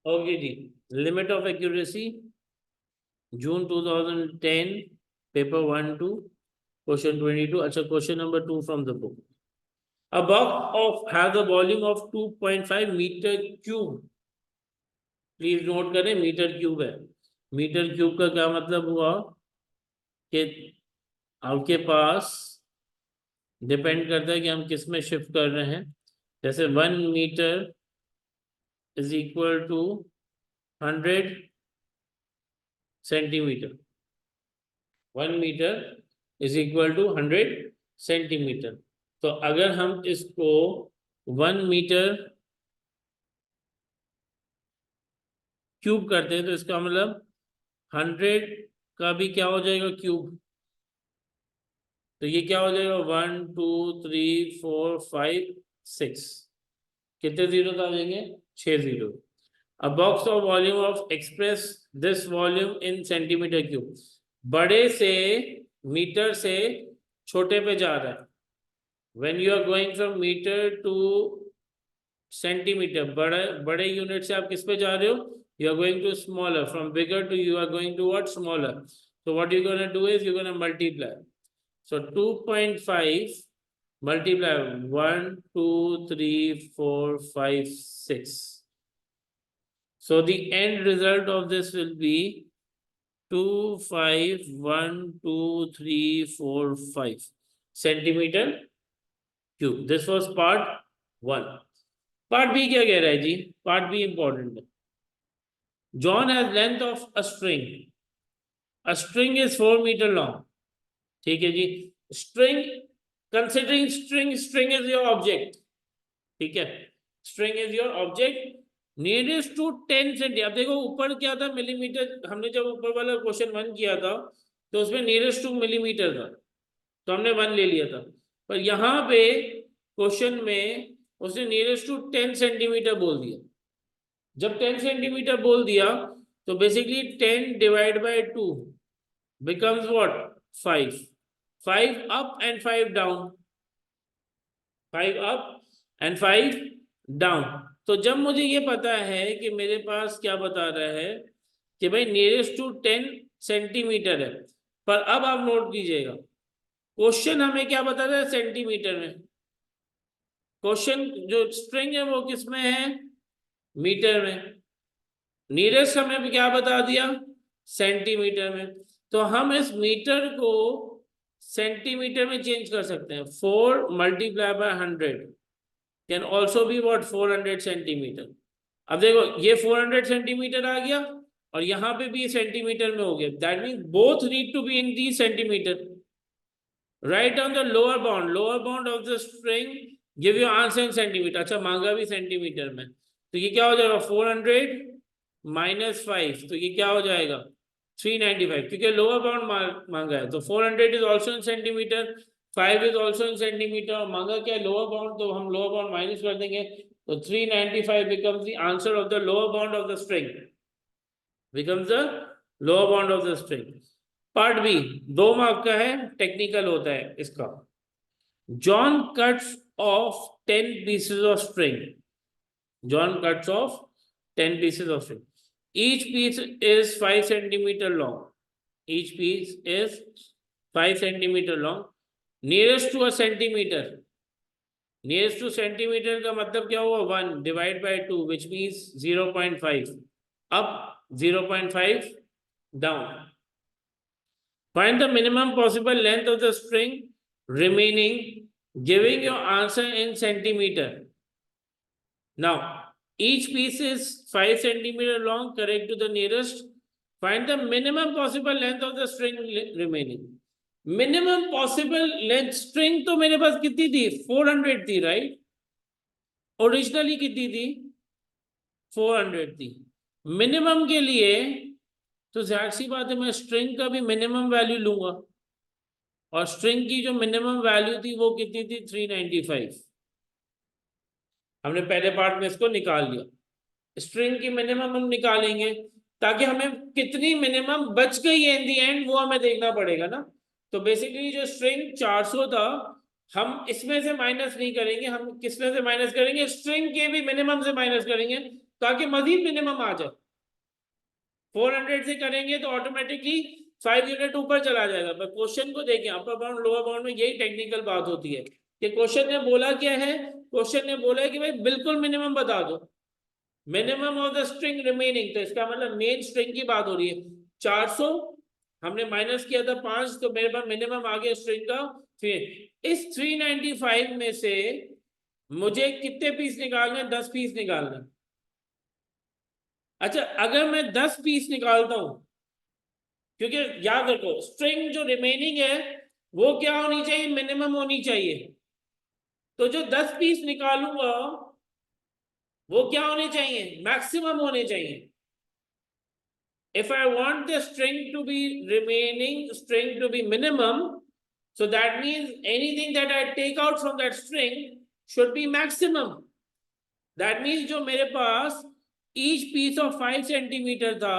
Okay जी, limit of accuracy June 2010 paper 1-2 question 22। अच्छा, question number 2 from the book. A box of has a volume of 2.5 metre cube. Please note करें, metre cube है। Metre cube का क्या मतलब हुआ कि आपके पास डिपेंड करता है कि हम किस में शिफ्ट कर रहे हैं। जैसे 1 metre is equal to 100 centimetre. 1 metre is equal to 100 centimetre. तो अगर हम इसको 1 मीटर क्यूब करते हैं तो इसका मतलब 100 का भी क्या हो जाएगा क्यूब। तो ये क्या हो जाएगा 1 2 3 4 5 6। कितने जीरो आ जाएंगे? 6 zero. A box of volume of express this volume in centimetre cube. बड़े से मीटर से छोटे पे जा रहा है। When you are going from metre to centimetre, बड़े बड़े यूनिट से आप किस पे जा रहे हो? You are going to smaller. From bigger to you are going to what? Smaller. So what you're going to do is you're going to multiply. So 2.5 multiply 1 2 3 4 5 6. So the end result of this will be 2 5 1 2 3 4 5 centimeter cube. This was part 1. Part B क्या कह रहा है जी? Part B important है। John has length of a string. A string is 4 meter long. ठीक है जी। String, considering string, string is your object. ठीक है, string is your object. Nearest to 10 centi. अब देखो ऊपर क्या था? मिलीमीटर। हमने जब ऊपर वाला क्वेश्चन 1 किया था तो उसमें नियरेस्ट टू मिलीमीटर था, तो हमने 1 ले लिया था। पर यहाँ पे क्वेश्चन में उसने नियरेस्ट टू 10 सेंटीमीटर बोल दिया। जब 10 सेंटीमीटर बोल दिया तो basically 10 divide by 2 becomes what? 5. 5 up and 5 down. 5 up and 5 down. तो जब मुझे ये पता है कि मेरे पास क्या बता रहा है कि भाई नियरेस्ट टू 10 सेंटीमीटर है। पर अब आप नोट कीजिएगा, क्वेश्चन हमें क्या बता रहा है? सेंटीमीटर में। क्वेश्चन जो स्ट्रिंग है वो किस में है? मीटर में। नियरेस्ट हमें क्या बता दिया? सेंटीमीटर में। तो हम इस मीटर को सेंटीमीटर में चेंज कर सकते हैं। 4 multiply by 100 can also be what? 400 centimetre. अब देखो ये 400 सेंटीमीटर आ गया और यहाँ पे भी सेंटीमीटर में हो गया। That means both need to be in the centimetre. Right on the lower bound. Lower bound of the string give you answer in centimetre. अच्छा, मांगा भी सेंटीमीटर में, तो ये क्या हो जाएगा? 400 माइनस 5, तो ये क्या हो जाएगा? 395, क्योंकि लोअर बाउंड मांगा है। तो 400 is also in centimetre, 5 is also in centimetre. मांगा क्या? लोअर बाउंड, तो हम लोअर बाउंड माइनस कर देंगे। तो 395 becomes the answer of the lower bound of the string. Becomes the lower bound of the string. Part B 2 mark का है, technical होता है इसका। John cuts of 10 pieces of string. John cuts off 10 pieces of string. Each piece is 5 centimeter long. Each piece is 5 centimeter long. Nearest to a centimeter. Nearest to centimeter का मतलब क्या हुआ? 1 divide by 2, which means 0.5 up, 0.5 down. Find the minimum possible length of the string remaining, giving your answer in centimeter. Now, each piece is 5 centimeter long, correct to the nearest. Find the minimum possible length of the string remaining. Minimum possible length string तो मेरे पास कितनी थी? 400 थी, right? Originally कितनी थी? 400 थी। Minimum के लिए तो जाहिर सी बात है मैं स्ट्रिंग का भी मिनिमम वैल्यू लूंगा, और स्ट्रिंग की जो मिनिमम वैल्यू थी वो कितनी थी? 395। हमने पहले पार्ट में इसको निकाल लिया। स्ट्रिंग की मिनिमम हम निकालेंगे ताकि हमें कितनी मिनिमम बच गई है इन दी एंड वो हमें देखना पड़ेगा ना। तो बेसिकली जो स्ट्रिंग 400 था, हम इसमें से माइनस नहीं करेंगे, हम किस में से माइनस करेंगे? स्ट्रिंग के भी मिनिमम से माइनस करेंगे। ताकि मजीद मिनिमम आ जाए। 400 से करेंगे तो ऑटोमेटिकली 5 यूनिट ऊपर चला जाएगा। पर क्वेश्चन को देखें, अपर बाउंड लोअर बाउंड में यही टेक्निकल बात होती है कि क्वेश्चन ने बोला क्या है, क्वेश्चन ने बोला है कि भाई बिल्कुल मिनिमम बता दो, minimum of the string remaining. तो इसका मतलब मेन स्ट्रिंग की बात हो रही है। 400 हमने माइनस किया था 5, तो मेरे पास मिनिमम आ गया स्ट्रिंग का 3। इस 395 में से मुझे कितने पीस निकालने, 10 पीस निकालने। अच्छा, अगर मैं 10 पीस निकालता हूं, क्योंकि याद रखो स्ट्रिंग जो रिमेनिंग है वो क्या होनी चाहिए, मिनिमम होनी चाहिए। तो जो 10 पीस निकालूंगा वो क्या होने चाहिए, मैक्सिमम होने चाहिए। If I want the string to be remaining string to be minimum, so that means anything that I take out from that string should be maximum. That means जो मेरे पास each piece of 5 सेंटीमीटर था,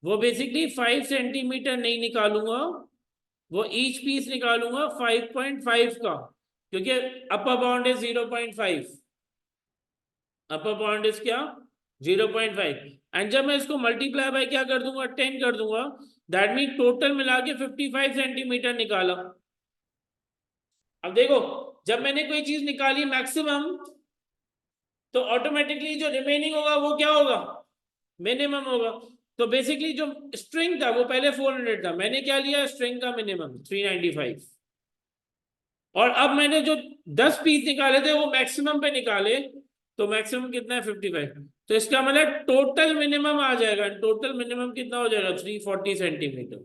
वो basically 5 centimetre नहीं निकालूंगा, वो each piece निकालूंगा 5.5 का, क्योंकि upper bound is 0.5, upper bound is क्या 0.5। एंड जब मैं इसको मल्टीप्लाई बाय क्या कर दूंगा, 10 कर दूंगा, दैट मीन टोटल मिला के 55 सेंटीमीटर निकाला। अब देखो, जब मैंने कोई चीज निकाली मैक्सिमम, तो ऑटोमेटिकली जो रिमेनिंग होगा वो क्या होगा, मिनिमम होगा। तो बेसिकली जो स्ट्रिंग था वो पहले 400 था, मैंने क्या लिया, स्ट्रिंग का मिनिमम 395, और अब मैंने जो 10 पीस निकाले थे वो मैक्सिमम पे निकाले, तो मैक्सिमम कितना है 55। तो इसका मतलब टोटल मिनिमम आ जाएगा, टोटल मिनिमम कितना हो जाएगा 340 सेंटीमीटर,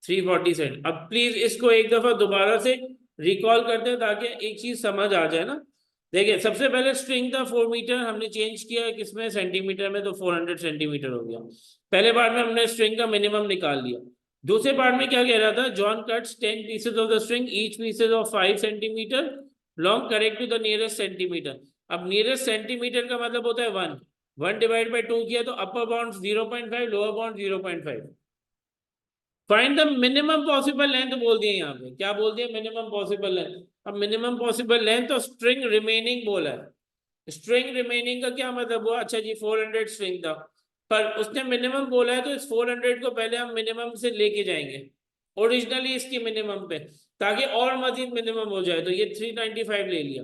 340 सेंट। अब प्लीज इसको एक दफा दोबारा से रिकॉल करते हैं ताकि एक चीज समझ आ जाए ना। देखिए, सबसे पहले स्ट्रिंग था 4 मीटर, हमने चेंज किया किसमें, सेंटीमीटर में, तो 400 सेंटीमीटर हो गया। पहले बार में हमने स्ट्रिंग का मिनिमम निकाल लिया। दूसरे पार्ट में क्या कह रहा था, John cuts 10 pieces of the string, each pieces of 5 centimetre long, correct to the nearest centimetre. अब नियरेस्ट सेंटीमीटर का मतलब होता है 1, 1 डिवाइड बाई 2 किया तो upper bound 0.5, lower bound 0.5। Find the minimum possible length बोल दिए, यहाँ पे क्या बोल दिया, मिनिमम पॉसिबल लेंथ। अब मिनिमम पॉसिबल लेंथ तो स्ट्रिंग रिमेनिंग बोला है। स्ट्रिंग रिमेनिंग का क्या मतलब हुआ, अच्छा जी 400 स्ट्रिंग था, पर उसने मिनिमम बोला है, तो इस 400 को पहले हम मिनिमम से लेके जाएंगे ओरिजिनली इसकी मिनिमम पे, ताकि और मजीद मिनिमम हो जाए। तो ये 395 ले लिया।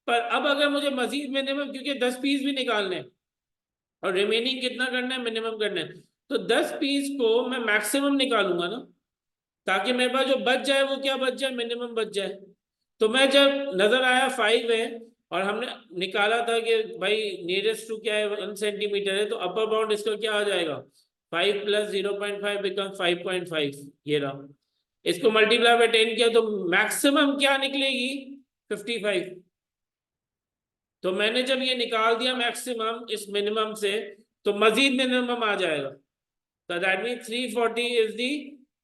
पर अब अगर मुझे मजीद मिनिमम, क्योंकि 10 पीस भी निकालने हैं और रिमेनिंग कितना करना है, मिनिमम करना है, तो 10 पीस को मैं मैक्सिमम निकालूंगा ना, ताकि मेरे पास जो बच जाए वो क्या बच जाए, मिनिमम बच जाए। तो मैं जब नजर आया 5 है और हमने निकाला था कि भाई नियरेस्ट टू क्या है 1 सेंटीमीटर है, तो अपर बाउंड इसका क्या आ जाएगा, 5 + 0.5 बिकम 5.5, ये रहा। इसको मल्टीप्लाई बाय 10 किया तो मैक्सिमम क्या निकलेगी 55। तो मैंने जब ये निकाल दिया मैक्सिमम इस मिनिमम से, तो मजीद मिनिमम आ जाएगा। तो दैट मीन 340 इज दी,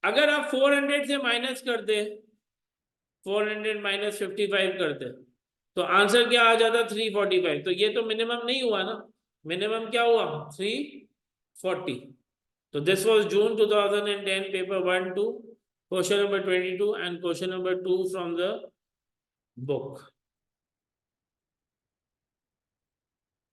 अगर आप 400 से माइनस कर दे, 400 माइनस 55 करते, तो आंसर क्या आ जाता 345। तो ये तो मिनिमम नहीं हुआ ना, मिनिमम क्या हुआ 340। तो this was June 2010 paper 1-2, question number 22 and question number 2 from the book.